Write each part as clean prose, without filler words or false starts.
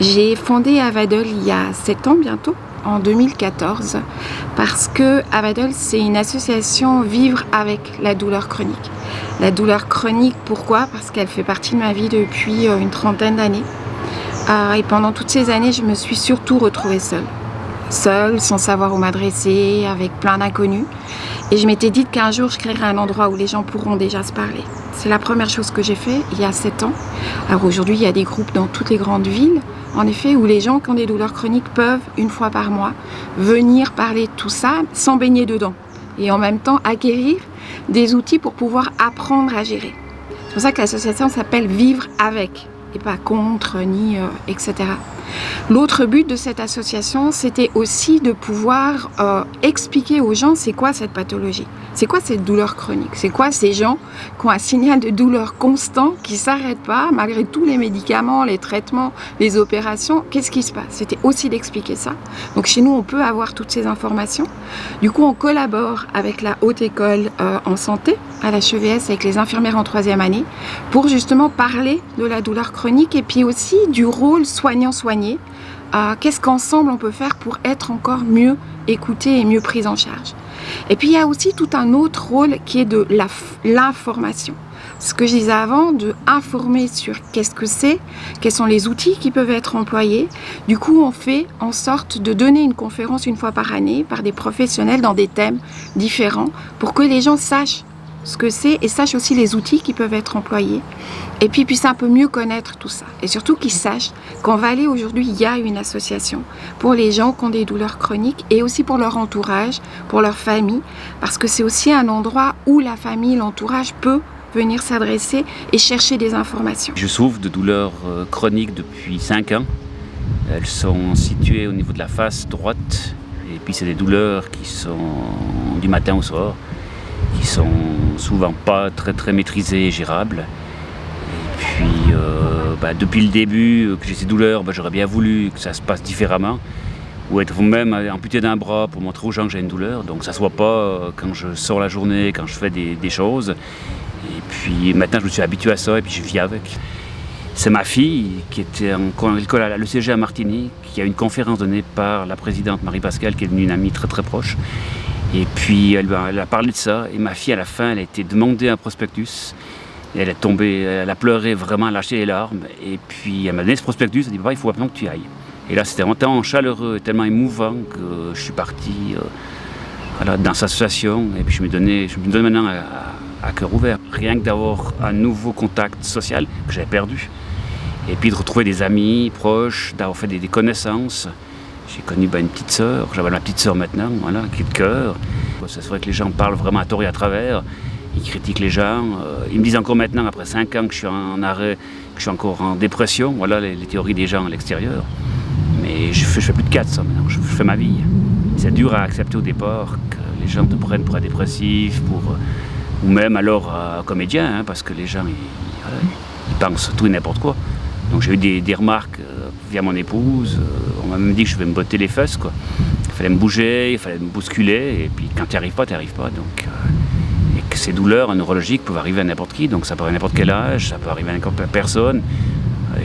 J'ai fondé Avadol il y a 7 ans bientôt, en 2014, parce que Avadol, c'est une association vivre avec la douleur chronique. La douleur chronique, pourquoi ? Parce qu'elle fait partie de ma vie depuis une trentaine d'années. Et pendant toutes ces années, je me suis surtout retrouvée seule, sans savoir où m'adresser, avec plein d'inconnus. Et je m'étais dit qu'un jour, je créerais un endroit où les gens pourront déjà se parler. C'est la première chose que j'ai fait il y a 7 ans. Alors aujourd'hui, il y a des groupes dans toutes les grandes villes, en effet, où les gens qui ont des douleurs chroniques peuvent, une fois par mois, venir parler de tout ça sans baigner dedans. Et en même temps, acquérir des outils pour pouvoir apprendre à gérer. C'est pour ça que l'association s'appelle Vivre avec, et pas contre, ni etc. L'autre but de cette association, c'était aussi de pouvoir expliquer aux gens c'est quoi cette pathologie, c'est quoi cette douleur chronique, c'est quoi ces gens qui ont un signal de douleur constant qui ne s'arrête pas malgré tous les médicaments, les traitements, les opérations, qu'est-ce qui se passe ? C'était aussi d'expliquer ça. Donc chez nous, on peut avoir toutes ces informations. Du coup, on collabore avec la Haute École en santé, à la HEVS, avec les infirmières en 3e année, pour justement parler de la douleur chronique et puis aussi du rôle soignant-soigné. Qu'est-ce qu'ensemble on peut faire pour être encore mieux écouté et mieux pris en charge. Et puis il y a aussi tout un autre rôle qui est de l'information. Ce que je disais avant, de informer sur qu'est-ce que c'est, quels sont les outils qui peuvent être employés. Du coup, on fait en sorte de donner une conférence une fois par année par des professionnels dans des thèmes différents pour que les gens sachent ce que c'est et sachent aussi les outils qui peuvent être employés. Et puis puissent un peu mieux connaître tout ça. Et surtout qu'ils sachent qu'en Valais, aujourd'hui, il y a une association pour les gens qui ont des douleurs chroniques et aussi pour leur entourage, pour leur famille, parce que c'est aussi un endroit où la famille, l'entourage peut venir s'adresser et chercher des informations. Je souffre de douleurs chroniques depuis 5 ans. Elles sont situées au niveau de la face droite. Et puis c'est des douleurs qui sont du matin au soir, qui sont souvent pas très maîtrisées et gérables. Et puis depuis le début que j'ai ces douleurs, j'aurais bien voulu que ça se passe différemment, ou être même amputé d'un bras pour montrer aux gens que j'ai une douleur, donc ça ne soit pas quand je sors la journée, quand je fais des choses. Et puis maintenant je me suis habitué à ça et puis je vis avec. C'est ma fille qui était en école à l'ECG à Martigny, qui a une conférence donnée par la présidente Marie-Pascale, qui est devenue une amie très proche. Et puis elle a parlé de ça, et ma fille à la fin, elle a été demandée un prospectus. Et elle est tombée, elle a pleuré, vraiment lâché les larmes. Et puis elle m'a donné ce prospectus, elle a dit papa, il faut maintenant que tu ailles. Et là c'était vraiment tellement chaleureux, tellement émouvant que je suis parti dans cette association. Et puis je me donne maintenant à cœur ouvert. Rien que d'avoir un nouveau contact social que j'avais perdu. Et puis de retrouver des amis proches, d'avoir fait des connaissances. J'ai connu une petite sœur, j'avais ma petite sœur maintenant, voilà, qui est de cœur. C'est vrai que les gens parlent vraiment à tort et à travers. Ils critiquent les gens. Ils me disent encore maintenant, après 5 ans que je suis en arrêt, que je suis encore en dépression. Voilà les théories des gens à l'extérieur. Mais je fais plus de 4 ça maintenant, je fais ma vie. C'est dur à accepter au départ que les gens te prennent pour un dépressif, ou même alors un comédien, parce que les gens ils pensent tout et n'importe quoi. Donc j'ai eu des remarques via mon épouse. On m'a même dit que je vais me botter les fesses, quoi. Il fallait me bouger, il fallait me bousculer, et puis quand tu n'y arrives pas, tu n'y arrives pas. Donc, et que ces douleurs neurologiques peuvent arriver à n'importe qui, donc ça peut arriver à n'importe quel âge, ça peut arriver à n'importe quelle personne.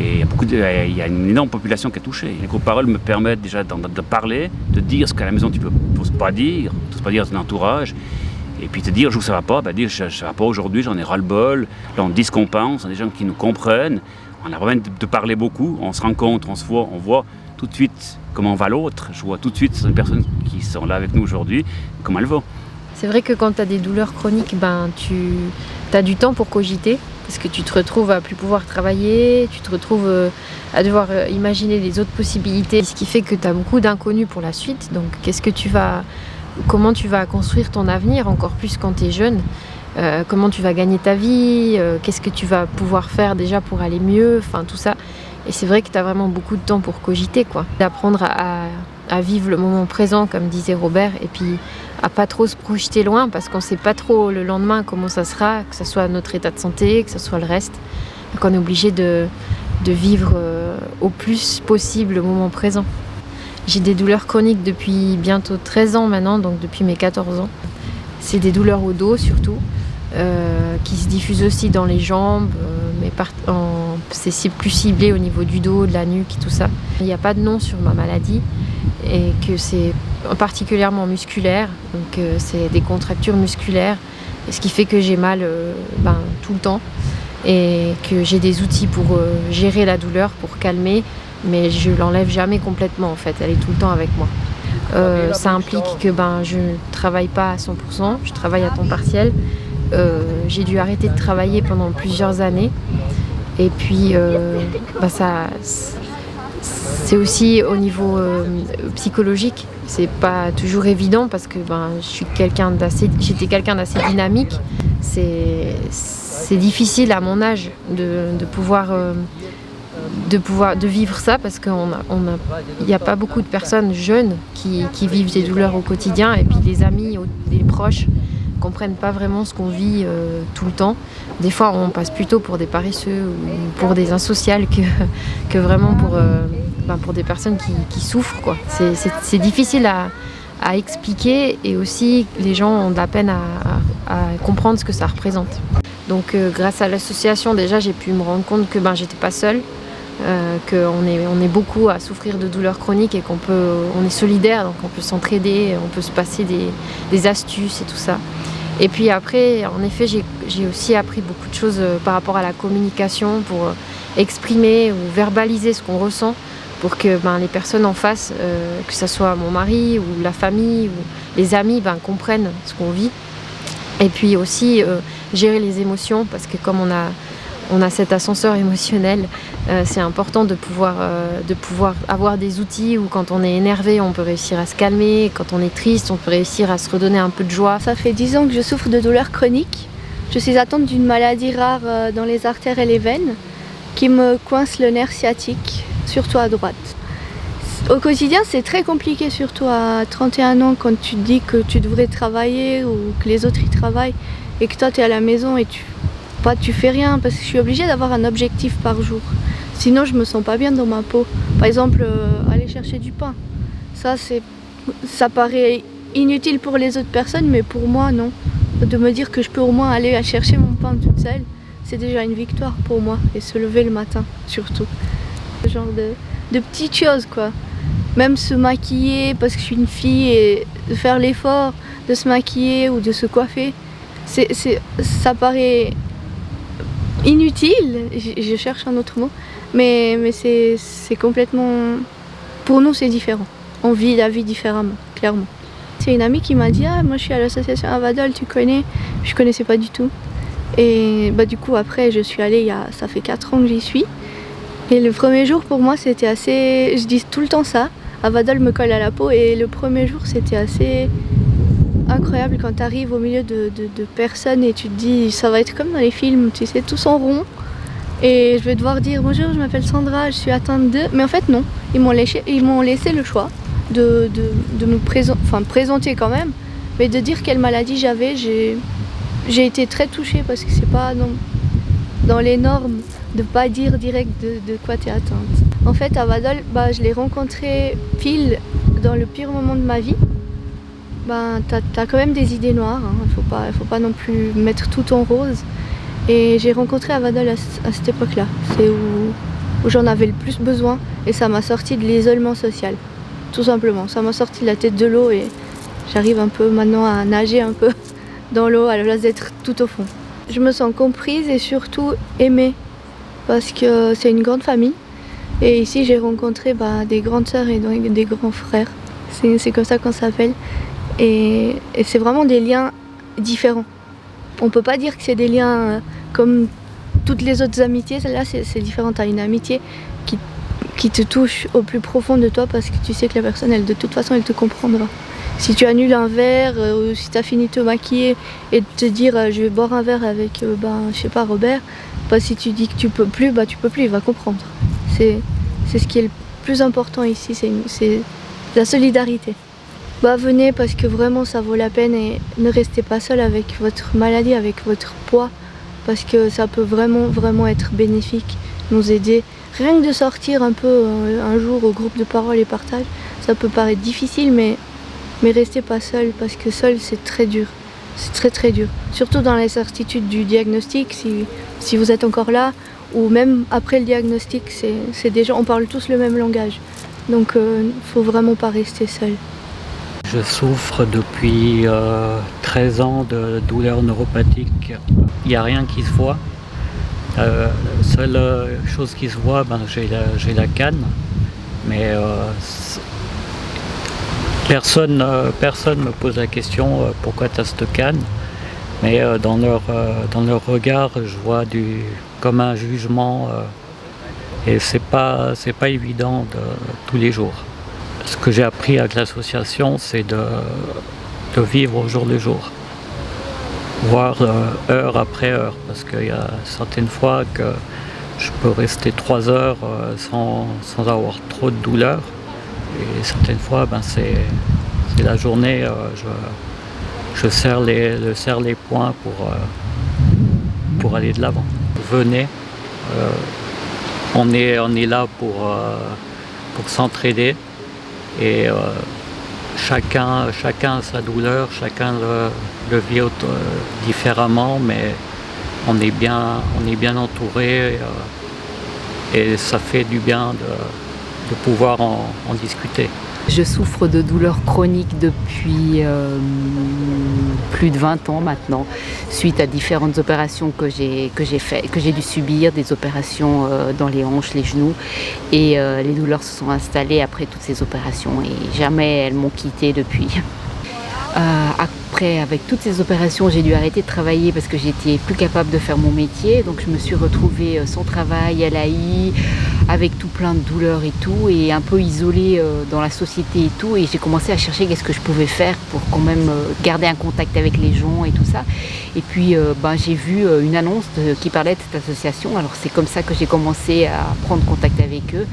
Et il y a une énorme population qui est touchée. Les groupes paroles me permettent déjà de parler, de dire ce qu'à la maison tu ne peux pas dire à ton entourage. Et puis te dire, ça va pas, dire ça va pas aujourd'hui, j'en ai ras-le-bol. Là on dit ce qu'on pense, on a des gens qui nous comprennent. On a besoin de parler beaucoup, on se rencontre, on se voit, on voit tout de suite comment va l'autre. Je vois tout de suite les personnes qui sont là avec nous aujourd'hui, comment elles vont. C'est vrai que quand tu as des douleurs chroniques, tu as du temps pour cogiter, parce que tu te retrouves à plus pouvoir travailler, tu te retrouves à devoir imaginer les autres possibilités, ce qui fait que tu as beaucoup d'inconnus pour la suite. Donc comment tu vas construire ton avenir, encore plus quand tu es jeune, comment tu vas gagner ta vie, qu'est-ce que tu vas pouvoir faire déjà pour aller mieux, tout ça. Et c'est vrai que tu as vraiment beaucoup de temps pour cogiter, quoi. D'apprendre à vivre le moment présent, comme disait Robert, et puis à pas trop se projeter loin, parce qu'on sait pas trop le lendemain comment ça sera, que ce soit notre état de santé, que ce soit le reste. Donc on est obligé de vivre au plus possible le moment présent. J'ai des douleurs chroniques depuis bientôt 13 ans maintenant, donc depuis mes 14 ans. C'est des douleurs au dos surtout, qui se diffusent aussi dans les jambes, mais c'est plus ciblé au niveau du dos, de la nuque et tout ça. Il n'y a pas de nom sur ma maladie et que c'est particulièrement musculaire, donc c'est des contractures musculaires, et ce qui fait que j'ai mal tout le temps et que j'ai des outils pour gérer la douleur, pour calmer, mais je l'enlève jamais complètement en fait, elle est tout le temps avec moi. Ça implique que je ne travaille pas à 100%, je travaille à temps partiel. J'ai dû arrêter de travailler pendant plusieurs années et puis c'est aussi au niveau psychologique, c'est pas toujours évident parce que j'étais quelqu'un d'assez dynamique. C'est difficile à mon âge de pouvoir vivre ça parce qu'il n'y a pas beaucoup de personnes jeunes qui vivent des douleurs au quotidien, et puis les amis, les proches comprennent pas vraiment ce qu'on vit tout le temps. Des fois on passe plutôt pour des paresseux ou pour des insociales que vraiment pour des personnes qui souffrent, quoi. C'est difficile à expliquer, et aussi les gens ont de la peine à comprendre ce que ça représente. Donc grâce à l'association, déjà j'ai pu me rendre compte que j'étais pas seule, qu'on est beaucoup à souffrir de douleurs chroniques et on est solidaire, donc on peut s'entraider, on peut se passer des astuces et tout ça. Et puis après, en effet, j'ai aussi appris beaucoup de choses par rapport à la communication pour exprimer ou verbaliser ce qu'on ressent, pour que les personnes en face, que ce soit mon mari ou la famille ou les amis, comprennent ce qu'on vit. Et puis aussi gérer les émotions, parce que comme on a cet ascenseur émotionnel, c'est important de pouvoir avoir des outils où quand on est énervé, on peut réussir à se calmer, quand on est triste, on peut réussir à se redonner un peu de joie. Ça fait 10 ans que je souffre de douleurs chroniques. Je suis atteinte d'une maladie rare dans les artères et les veines qui me coince le nerf sciatique, surtout à droite. Au quotidien, c'est très compliqué, surtout à 31 ans, quand tu te dis que tu devrais travailler ou que les autres y travaillent et que toi tu es à la maison et tu fais rien, parce que je suis obligée d'avoir un objectif par jour. Sinon je me sens pas bien dans ma peau. Par exemple, aller chercher du pain. Ça paraît inutile pour les autres personnes, mais pour moi non. De me dire que je peux au moins aller chercher mon pain toute seule, c'est déjà une victoire pour moi. Et se lever le matin surtout. Ce genre de petites choses, quoi. Même se maquiller parce que je suis une fille, et de faire l'effort de se maquiller ou de se coiffer, ça paraît inutile, je cherche un autre mot, mais c'est complètement... Pour nous c'est différent, on vit la vie différemment, clairement. C'est une amie qui m'a dit « Ah, moi je suis à l'association Avadol, tu connais ?» Je connaissais pas du tout. Et du coup après je suis allée, ça fait 4 ans que j'y suis. Et le premier jour pour moi c'était assez... Je dis tout le temps ça, Avadol me colle à la peau, et le premier jour c'était assez incroyable quand tu arrives au milieu de personnes et tu te dis ça va être comme dans les films, tu sais, tous en rond. Et je vais devoir dire bonjour, je m'appelle Sandra, je suis atteinte de... Mais en fait non, ils m'ont laissé le choix de me présenter quand même, mais de dire quelle maladie j'avais. J'ai été très touchée parce que c'est pas dans les normes de pas dire direct de quoi tu es atteinte. En fait, Avadol, je l'ai rencontré pile dans le pire moment de ma vie. T'as quand même des idées noires, hein. Faut pas non plus mettre tout en rose. Et j'ai rencontré Avadol à cette époque-là. C'est où j'en avais le plus besoin, et ça m'a sorti de l'isolement social. Tout simplement, ça m'a sorti la tête de l'eau, et j'arrive un peu maintenant à nager un peu dans l'eau à la place d'être tout au fond. Je me sens comprise et surtout aimée, parce que c'est une grande famille. Et ici j'ai rencontré des grandes sœurs et des grands frères. C'est comme ça qu'on s'appelle. Et c'est vraiment des liens différents. On peut pas dire que c'est des liens comme toutes les autres amitiés. Celle-là, c'est différent. Tu as une amitié qui te touche au plus profond de toi, parce que tu sais que la personne, de toute façon, elle te comprendra. Si tu annules un verre, ou si tu as fini de te maquiller et de te dire je vais boire un verre avec, je sais pas, Robert, si tu dis que tu peux plus, il va comprendre. C'est ce qui est le plus important ici, c'est la solidarité. Venez, parce que vraiment ça vaut la peine, et ne restez pas seul avec votre maladie, avec votre poids, parce que ça peut vraiment, vraiment être bénéfique, nous aider. Rien que de sortir un peu un jour au groupe de parole et partage, ça peut paraître difficile, mais restez pas seul, parce que seul c'est très dur. C'est très très dur. Surtout dans l'incertitude du diagnostic, si vous êtes encore là, ou même après le diagnostic, c'est déjà, on parle tous le même langage. Donc il ne faut vraiment pas rester seul. Je souffre depuis 13 ans de douleurs neuropathiques. Il n'y a rien qui se voit. La seule chose qui se voit, j'ai la canne. Mais personne me pose la question pourquoi tu as cette canne. Mais dans leur regard, je vois comme un jugement. Et c'est pas évident tous les jours. Ce que j'ai appris avec l'association, c'est de vivre au jour le jour, voire heure après heure, parce qu'il y a certaines fois que je peux rester 3 heures sans avoir trop de douleur, et certaines fois, c'est la journée, je serre les poings pour aller de l'avant. Venez, on est là pour s'entraider. Et chacun a sa douleur, chacun le vit différemment, mais on est bien entouré et ça fait du bien de pouvoir en discuter. Je souffre de douleurs chroniques depuis plus de 20 ans maintenant, suite à différentes opérations que j'ai dû subir, des opérations dans les hanches, les genoux, et les douleurs se sont installées après toutes ces opérations et jamais elles m'ont quittée depuis. Après, avec toutes ces opérations, j'ai dû arrêter de travailler parce que j'étais plus capable de faire mon métier. Donc je me suis retrouvée sans travail, à l'AI, avec tout plein de douleurs et tout, et un peu isolée dans la société et tout. Et j'ai commencé à chercher qu'est-ce que je pouvais faire pour quand même garder un contact avec les gens et tout ça. Et puis j'ai vu une annonce qui parlait de cette association. Alors c'est comme ça que j'ai commencé à prendre contact avec eux.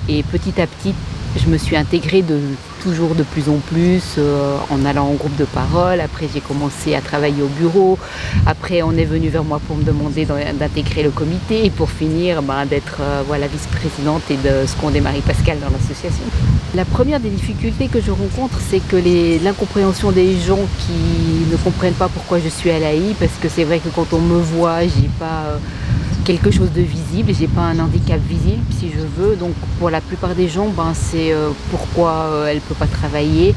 Et petit à petit, je me suis intégrée toujours de plus en plus en allant en groupe de parole. Après, j'ai commencé à travailler au bureau. Après, on est venu vers moi pour me demander d'intégrer le comité et pour finir d'être la vice-présidente et de seconder Marie-Pascale dans l'association. La première des difficultés que je rencontre, c'est que l'incompréhension des gens qui ne comprennent pas pourquoi je suis à l'AI, parce que c'est vrai que quand on me voit, j'ai pas quelque chose de visible, j'ai pas un handicap visible si je veux, donc pour la plupart des gens c'est pourquoi elle peut pas travailler,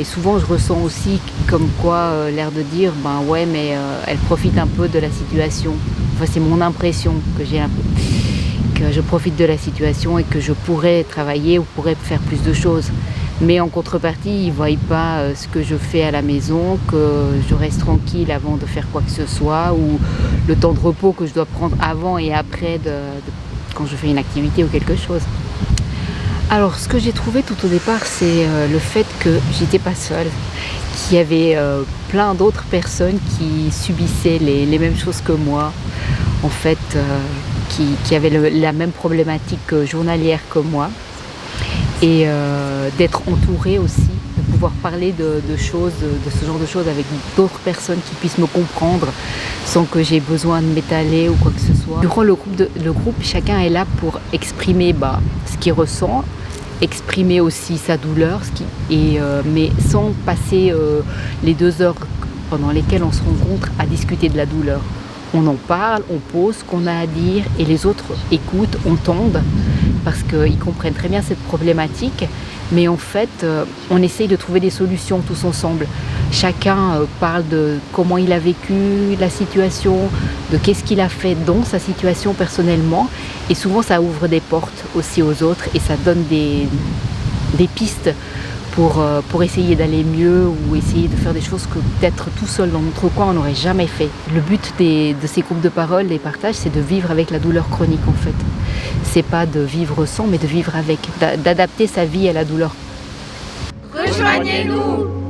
et souvent je ressens aussi comme quoi l'air de dire ouais mais elle profite un peu de la situation, enfin c'est mon impression que je profite de la situation et que je pourrais travailler ou pourrais faire plus de choses. Mais en contrepartie, ils ne voient pas ce que je fais à la maison, que je reste tranquille avant de faire quoi que ce soit, ou le temps de repos que je dois prendre avant et après quand je fais une activité ou quelque chose. Alors, ce que j'ai trouvé tout au départ, c'est le fait que j'étais pas seule, qu'il y avait plein d'autres personnes qui subissaient les mêmes choses que moi, en fait, qui avaient la même problématique journalière que moi. Et d'être entourée aussi, de pouvoir parler de ce genre de choses avec d'autres personnes qui puissent me comprendre sans que j'ai besoin de m'étaler ou quoi que ce soit. Durant le groupe, chacun est là pour exprimer ce qu'il ressent, exprimer aussi sa douleur, mais sans passer les 2 heures pendant lesquelles on se rencontre à discuter de la douleur. On en parle, on pose ce qu'on a à dire et les autres écoutent, entendent, parce qu'ils comprennent très bien cette problématique, mais en fait, on essaye de trouver des solutions tous ensemble. Chacun parle de comment il a vécu la situation, de qu'est-ce qu'il a fait dans sa situation personnellement, et souvent ça ouvre des portes aussi aux autres et ça donne des pistes pour essayer d'aller mieux ou essayer de faire des choses que peut-être tout seul dans notre coin on n'aurait jamais fait. Le but de ces groupes de parole, des partages, c'est de vivre avec la douleur chronique en fait. C'est pas de vivre sans, mais de vivre avec, d'adapter sa vie à la douleur. Rejoignez-nous!